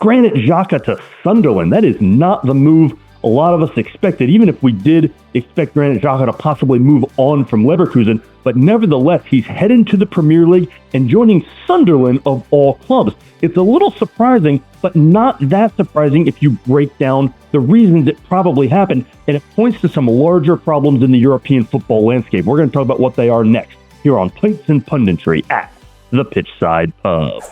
Granit Xhaka to Sunderland. That is not the move a lot of us expected, even if we did expect Granit Xhaka to possibly move on from Leverkusen. But nevertheless, he's heading to the Premier League and joining Sunderland of all clubs. It's a little surprising, but not that surprising if you break down the reasons it probably happened, and it points to some larger problems in the European football landscape. We're going to talk about what they are next, here on Pints and Punditry at the Pitchside Pub.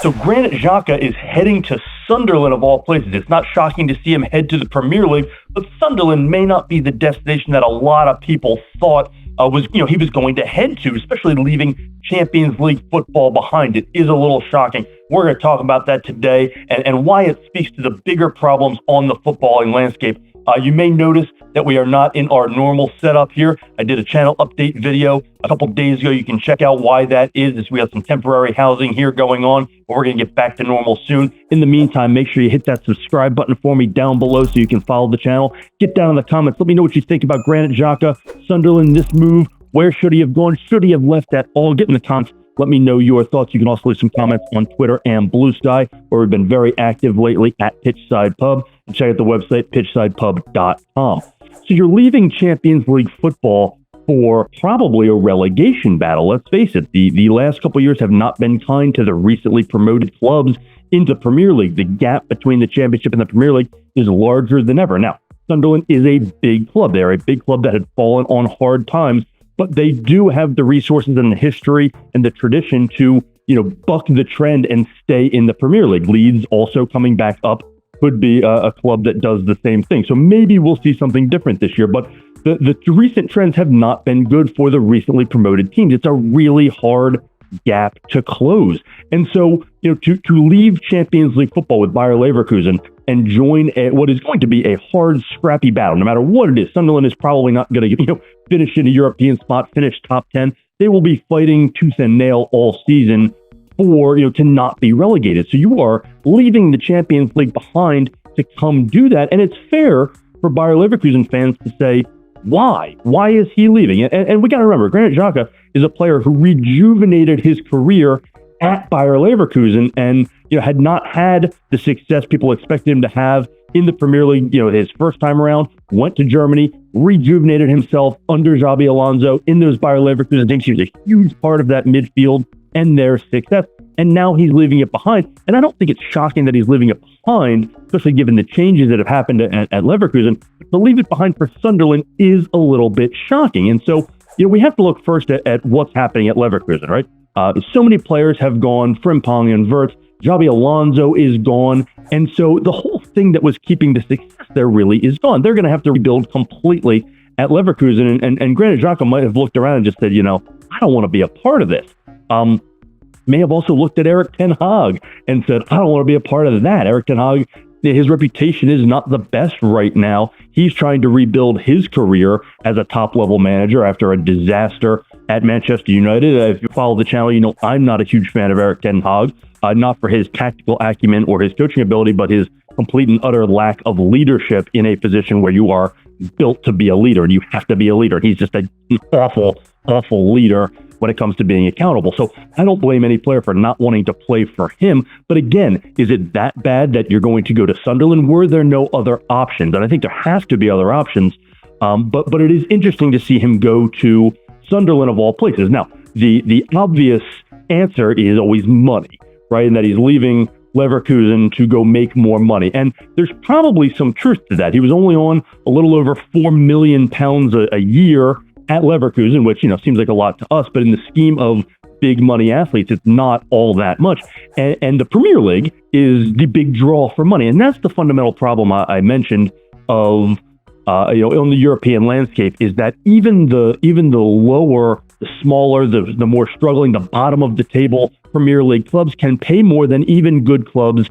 So Granit Xhaka is heading to Sunderland of all places. It's not shocking to see him head to the Premier League, but Sunderland may not be the destination that a lot of people thought he was going to head to, especially leaving Champions League football behind. It is a little shocking. We're going to talk about that today and why it speaks to the bigger problems on the footballing landscape. You may notice that we are not in our normal setup here. I did a channel update video a couple days ago. You can check out why that is we have some temporary housing here going on, but we're going to get back to normal soon. In the meantime, make sure you hit that subscribe button for me down below so you can follow the channel. Get down in the comments. Let me know what you think about Granit Xhaka, Sunderland, this move. Where should he have gone? Should he have left at all? Get in the comments. Let me know your thoughts. You can also leave some comments on Twitter and Blue Sky, where we've been very active lately at Pitchside Pub. And check out the website, pitchsidepub.com. So you're leaving Champions League football for probably a relegation battle. Let's face it, the last couple of years have not been kind to the recently promoted clubs into Premier League. The gap between the Championship and the Premier League is larger than ever. Now, Sunderland is a big club. They're a big club that had fallen on hard times, but they do have the resources and the history and the tradition to, buck the trend and stay in the Premier League. Leeds also coming back up could be a club that does the same thing. So maybe we'll see something different this year, but the recent trends have not been good for the recently promoted teams. It's a really hard gap to close. And so, to leave Champions League football with Bayer Leverkusen and join what is going to be a hard, scrappy battle, no matter what it is. Sunderland is probably not going to, finish in a European spot, finish top 10. They will be fighting tooth and nail all season for, to not be relegated. So you are leaving the Champions League behind to come do that. And it's fair for Bayer Leverkusen fans to say, why? Why is he leaving? And we got to remember, Granit Xhaka is a player who rejuvenated his career at Bayer Leverkusen and had not had the success people expected him to have in the Premier League. His first time around, went to Germany, rejuvenated himself under Xabi Alonso in those Bayer Leverkusen teams. He was a huge part of that midfield and their success. And now he's leaving it behind. And I don't think it's shocking that he's leaving it behind, especially given the changes that have happened at Leverkusen. To leave it behind for Sunderland is a little bit shocking. And so, we have to look first at what's happening at Leverkusen, right? So many players have gone, Frimpong and Wirtz, Xabi Alonso is gone. And so the whole thing that was keeping the success there really is gone. They're going to have to rebuild completely at Leverkusen. And Granit Xhaka might have looked around and just said, I don't want to be a part of this. May have also looked at Erik ten Hag and said, I don't want to be a part of that. Erik ten Hag, his reputation is not the best right now. He's trying to rebuild his career as a top-level manager after a disaster at Manchester United. If you follow the channel, I'm not a huge fan of Erik ten Hag, not for his tactical acumen or his coaching ability, but his complete and utter lack of leadership in a position where you are built to be a leader, and you have to be a leader. He's just an awful, awful leader when it comes to being accountable. So I don't blame any player for not wanting to play for him. But again, is it that bad that you're going to go to Sunderland? Were there no other options? And I think there have to be other options. But it is interesting to see him go to Sunderland of all places. Now, the obvious answer is always money, right? And that he's leaving Leverkusen to go make more money. And there's probably some truth to that. He was only on a little over £4 million a year at Leverkusen, which, seems like a lot to us, but in the scheme of big money athletes, it's not all that much. And the Premier League is the big draw for money. And that's the fundamental problem I mentioned of, on the European landscape, is that even the lower, the smaller, the more struggling, the bottom of the table Premier League clubs can pay more than even good clubs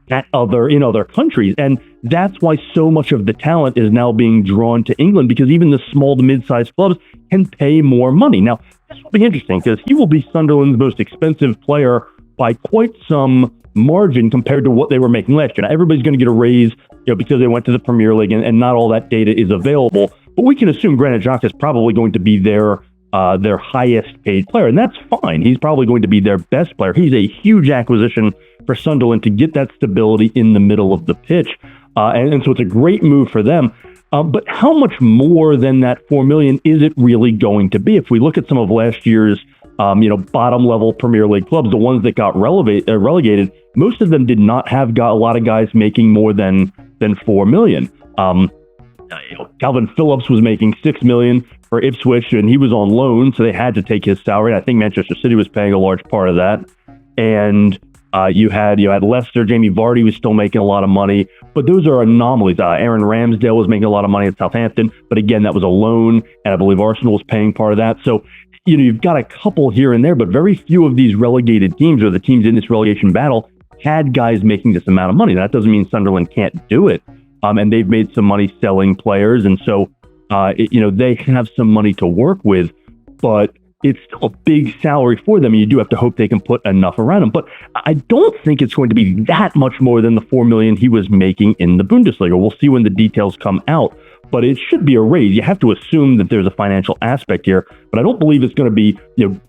in other countries. And that's why so much of the talent is now being drawn to England, because even the small to mid-sized clubs can pay more money. Now, this will be interesting because he will be Sunderland's most expensive player by quite some margin compared to what they were making last year. Now, everybody's going to get a raise, because they went to the Premier League, and not all that data is available. but we can assume Granit Xhaka is probably going to be their highest paid player, and that's fine. He's probably going to be their best player. He's a huge acquisition for Sunderland to get that stability in the middle of the pitch, and so it's a great move for them. But how much more than that $4 million is it really going to be? If we look at some of last year's bottom level Premier League clubs, the ones that got relegated, most of them did not have got a lot of guys making more than $4 million. Calvin Phillips was making $6 million for Ipswich, and he was on loan, so they had to take his salary. I think Manchester City was paying a large part of that. And you had Leicester. Jamie Vardy was still making a lot of money, but those are anomalies. Aaron Ramsdale was making a lot of money at Southampton, but again, that was a loan, and I believe Arsenal was paying part of that. So you've got a couple here and there, but very few of these relegated teams or the teams in this relegation battle had guys making this amount of money. That doesn't mean Sunderland can't do it. And they've made some money selling players. And so, they have some money to work with, but it's still a big salary for them. And you do have to hope they can put enough around him. But I don't think it's going to be that much more than the $4 million he was making in the Bundesliga. We'll see when the details come out. But it should be a raise. You have to assume that there's a financial aspect here, but I don't believe it's going to be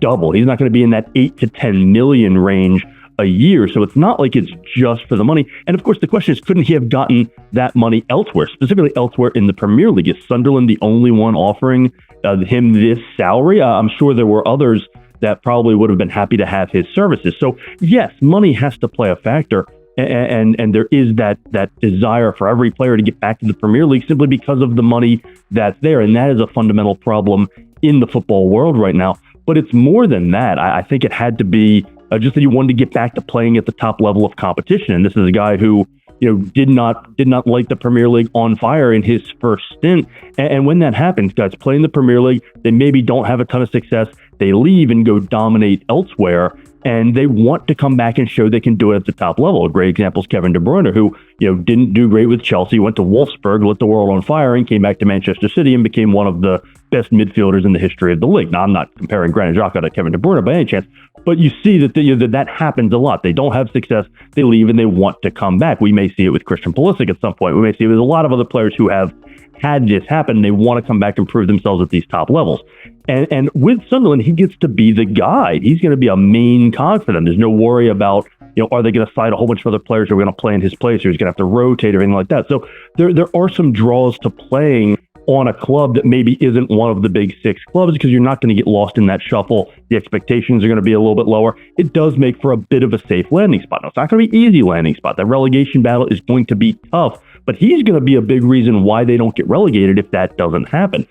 double. He's not going to be in that 8 to 10 million range a year. So it's not like it's just for the money. And of course, the question is, couldn't he have gotten that money elsewhere, specifically elsewhere in the Premier League? Is Sunderland the only one offering him this salary? I'm sure there were others that probably would have been happy to have his services. So yes, money has to play a factor. And there is that desire for every player to get back to the Premier League simply because of the money that's there. And that is a fundamental problem in the football world right now. But it's more than that. I think it had to be just that he wanted to get back to playing at the top level of competition. And this is a guy who did not light the Premier League on fire in his first stint. And when that happens, guys play in the Premier League, they maybe don't have a ton of success. They leave and go dominate elsewhere. And they want to come back and show they can do it at the top level. A great example is Kevin De Bruyne, who didn't do great with Chelsea, went to Wolfsburg, lit the world on fire, and came back to Manchester City and became one of the best midfielders in the history of the league. Now, I'm not comparing Granit Xhaka to Kevin De Bruyne by any chance, but you see that that happens a lot. They don't have success, they leave, and they want to come back. We may see it with Christian Pulisic at some point. We may see it with a lot of other players who have had this happen. They want to come back and prove themselves at these top levels. And with Sunderland, he gets to be the guy. He's going to be a main cog for them. There's no worry about, are they going to sign a whole bunch of other players who are going to play in his place, or he's going to have to rotate or anything like that. So there are some draws to playing on a club that maybe isn't one of the big six clubs, because you're not going to get lost in that shuffle. The expectations are going to be a little bit lower. It does make for a bit of a safe landing spot. Now, it's not going to be an easy landing spot. That relegation battle is going to be tough, but he's going to be a big reason why they don't get relegated if that doesn't happen.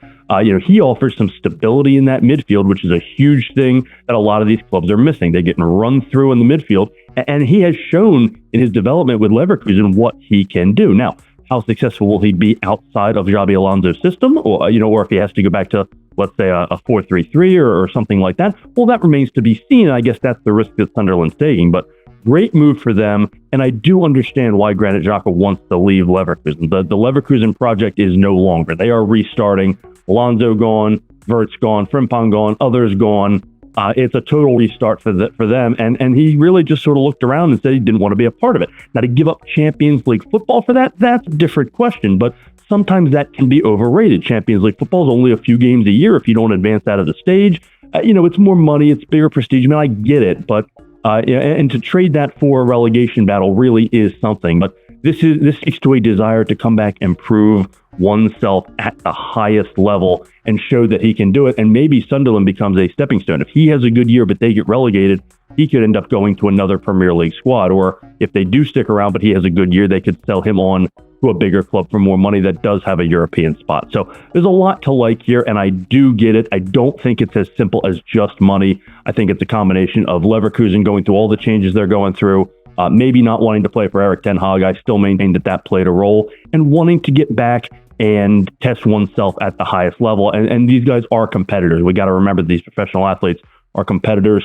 He offers some stability in that midfield, which is a huge thing that a lot of these clubs are missing. They're getting run through in the midfield, and he has shown in his development with Leverkusen what he can do. Now, how successful will he be outside of Xabi Alonso's system, or if he has to go back to, let's say, a 4-3-3 or something like that? Well, that remains to be seen. I guess that's the risk that Sunderland's taking, but great move for them, and I do understand why Granit Xhaka wants to leave Leverkusen. The Leverkusen project is no longer. They are restarting. Alonso gone, Wirtz gone, Frimpong gone, others gone. It's a total restart for them, and he really just sort of looked around and said he didn't want to be a part of it. Now, to give up Champions League football for that's a different question, but sometimes that can be overrated. Champions League football is only a few games a year if you don't advance out of the stage. It's more money, it's bigger prestige. I mean, I get it, but and to trade that for a relegation battle really is something. But this speaks to a desire to come back and prove oneself at the highest level and show that he can do it. And maybe Sunderland becomes a stepping stone. If he has a good year but they get relegated, he could end up going to another Premier League squad. Or if they do stick around but he has a good year, they could sell him on to a bigger club for more money that does have a European spot. So there's a lot to like here, and I do get it. I don't think it's as simple as just money. I think it's a combination of Leverkusen going through all the changes they're going through, maybe not wanting to play for Erik ten Hag. I still maintain that played a role, and wanting to get back and test oneself at the highest level. And these guys are competitors. We got to remember these professional athletes are competitors,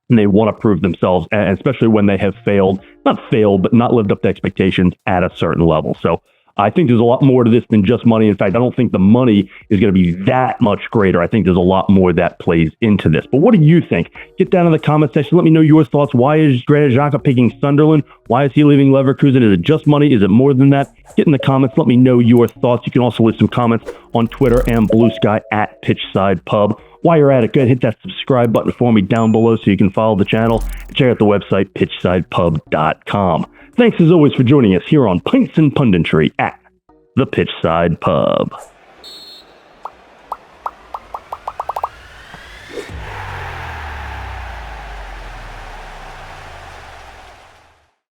and they want to prove themselves, and especially when they have not failed, but not lived up to expectations at a certain level. So I think there's a lot more to this than just money. In fact, I don't think the money is going to be that much greater. I think there's a lot more that plays into this. But what do you think? Get down in the comment section. Let me know your thoughts. Why is Granit Xhaka picking Sunderland? Why is he leaving Leverkusen? Is it just money? Is it more than that? Get in the comments. Let me know your thoughts. You can also leave some comments on Twitter and Blue Sky at Pitchside Pub. While you're at it, go ahead and hit that subscribe button for me down below so you can follow the channel. And check out the website, pitchsidepub.com. Thanks as always for joining us here on Pints and Punditry at the Pitchside Pub.